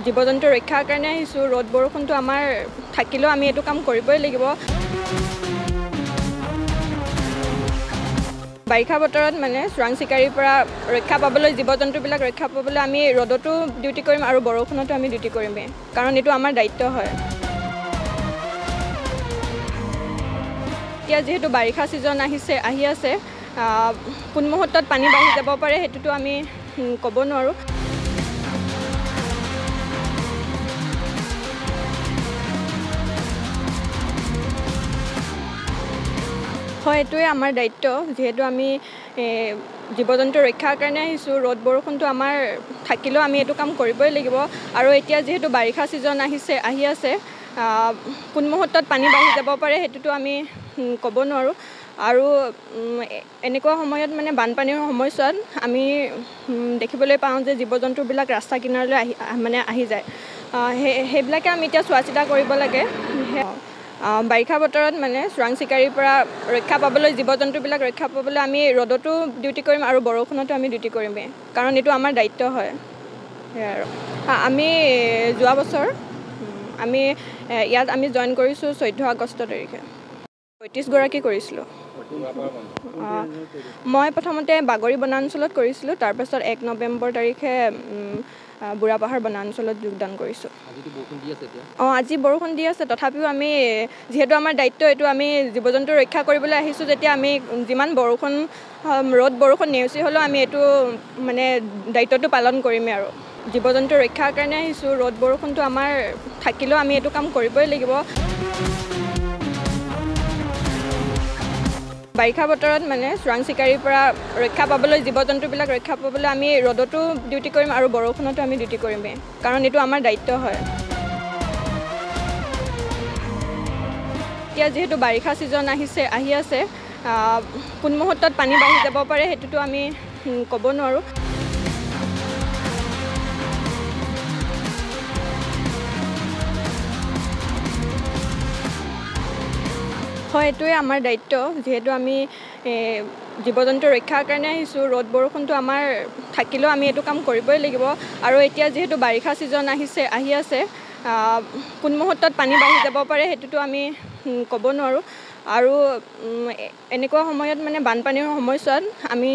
জীৱ-জন্তু ৰক্ষাৰ কাৰণে আহিছোঁ। ৰ'দ বৰষুণটো আমাৰ থাকিলেও আমি এইটো কাম কৰিবই লাগিব। বাৰিষা বতৰত মানে চোৰাং চিকাৰীৰ পৰা ৰক্ষা পাবলৈ, জীৱ-জন্তুবিলাক ৰক্ষা পাবলৈ আমি ৰ'দতো ডিউটি কৰিম আৰু বৰষুণতো আমি ডিউটি কৰিমেই, কাৰণ এইটো আমাৰ দায়িত্ব হয়। এতিয়া যিহেতু বাৰিষা ছিজন আহি আছে, কোন মুহূৰ্তত পানী বাঢ়ি যাব পাৰে সেইটোতো আমি ক'ব নোৱাৰোঁ। হয়, এইটোৱে আমাৰ দায়িত্ব। যিহেতু আমি জীৱ-জন্তু ৰক্ষাৰ কাৰণে আহিছোঁ, ৰ'দ বৰষুণটো আমাৰ থাকিলেও আমি এইটো কাম কৰিবই লাগিব। আৰু এতিয়া যিহেতু বাৰিষা ছিজন আহি আছে, কোন মুহূৰ্তত পানী বাঢ়ি যাব পাৰে সেইটোতো আমি ক'ব নোৱাৰোঁ। আৰু এনেকুৱা সময়ত মানে বানপানীৰ সময়ছোৱাত আমি দেখিবলৈ পাওঁ যে জীৱ-জন্তুবিলাক ৰাস্তা কিনাৰলৈ আহি যায়। সেইবিলাকে আমি এতিয়া চোৱা চিতা কৰিব লাগে। বাৰিষা বতৰত মানে চোৰাং চিকাৰীৰ পৰা ৰক্ষা পাবলৈ, জীৱ-জন্তুবিলাক ৰক্ষা পাবলৈ আমি ৰ'দতো ডিউটি কৰিম আৰু বৰষুণতো আমি ডিউটি কৰিমেই, কাৰণ এইটো আমাৰ দায়িত্ব হয়। সেয়াই আৰু আমি যোৱা বছৰ ইয়াত জইন কৰিছোঁ 14 আগষ্ট তাৰিখে। 35 গৰাকী কৰিছিলোঁ। মই প্ৰথমতে বাগৰি বনাঞ্চলত কৰিছিলোঁ, তাৰপাছত 1 নৱেম্বৰ তাৰিখে বুঢ়াপাহাৰ বনাঞ্চলত যোগদান কৰিছোঁ। আজি বৰষুণ দি আছে, তথাপিও আমি যিহেতু আমাৰ দায়িত্ব এইটো, আমি জীৱ-জন্তু ৰক্ষা কৰিবলৈ আহিছোঁ যেতিয়া আমি যিমান ৰ'দ বৰষুণ নেওচি হ'লেও আমি এইটো মানে দায়িত্বটো পালন কৰিমেই আৰু। জীৱ-জন্তু ৰক্ষাৰ কাৰণে আহিছোঁ, ৰ'দ বৰষুণটো আমাৰ থাকিলেও আমি এইটো কাম কৰিবই লাগিব। বাৰিষা বতৰত মানে চোৰাং চিকাৰীৰ পৰা ৰক্ষা পাবলৈ, জীৱ-জন্তুবিলাক ৰক্ষা পাবলৈ আমি ৰ'দতো ডিউটি কৰিম আৰু বৰষুণতো আমি ডিউটি কৰিমেই, কাৰণ এইটো আমাৰ দায়িত্ব হয়। এতিয়া যিহেতু বাৰিষা ছিজন আহি আছে, কোন মুহূৰ্তত পানী বাঢ়ি যাব পাৰে সেইটোতো আমি ক'ব নোৱাৰোঁ। হয়, এইটোৱে আমাৰ দায়িত্ব। যিহেতু আমি জীৱ-জন্তু ৰক্ষাৰ কাৰণে আহিছোঁ, ৰ'দ বৰষুণটো আমাৰ থাকিলেও আমি এইটো কাম কৰিবই লাগিব। আৰু এতিয়া যিহেতু বাৰিষা ছিজন আহি আছে, কোন মুহূৰ্তত পানী বাঢ়ি যাব পাৰে সেইটোতো আমি ক'ব নোৱাৰোঁ। আৰু এনেকুৱা সময়ত মানে বানপানীৰ সময়ছোৱাত আমি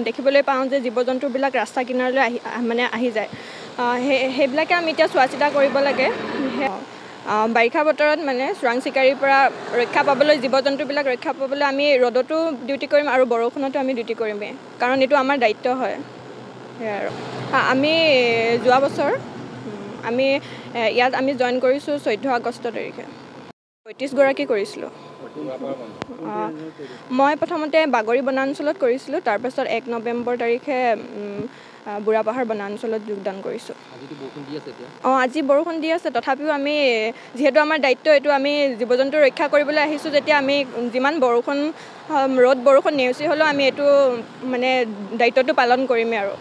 দেখিবলৈ পাওঁ যে জীৱ-জন্তুবিলাক ৰাস্তা কিনাৰলৈ আহি যায়। সেইবিলাকে আমি এতিয়া চোৱা চিতা কৰিব লাগে। বাৰিষা বতৰত মানে চোৰাং চিকাৰীৰ পৰা ৰক্ষা পাবলৈ, জীৱ-জন্তুবিলাক ৰক্ষা পাবলৈ আমি ৰ'দতো ডিউটি কৰিম আৰু বৰষুণতো আমি ডিউটি কৰিমেই, কাৰণ এইটো আমাৰ দায়িত্ব হয়। সেয়াই আৰু আমি যোৱা বছৰ ইয়াত জইন কৰিছোঁ 14 আগষ্ট তাৰিখে। 35 গৰাকী কৰিছিলোঁ। মই প্ৰথমতে বাগৰি বনাঞ্চলত কৰিছিলোঁ, তাৰপাছত 1 নৱেম্বৰ তাৰিখে বুঢ়াপাহাৰ বনাঞ্চলত যোগদান কৰিছোঁ। আজি বৰষুণ দি আছে, তথাপিও আমি যিহেতু আমাৰ দায়িত্ব এইটো, আমি জীৱ-জন্তু ৰক্ষা কৰিবলৈ আহিছোঁ যেতিয়া আমি যিমান ৰ'দ বৰষুণ নেওচি হ'লেও আমি এইটো মানে দায়িত্বটো পালন কৰিমেই আৰু।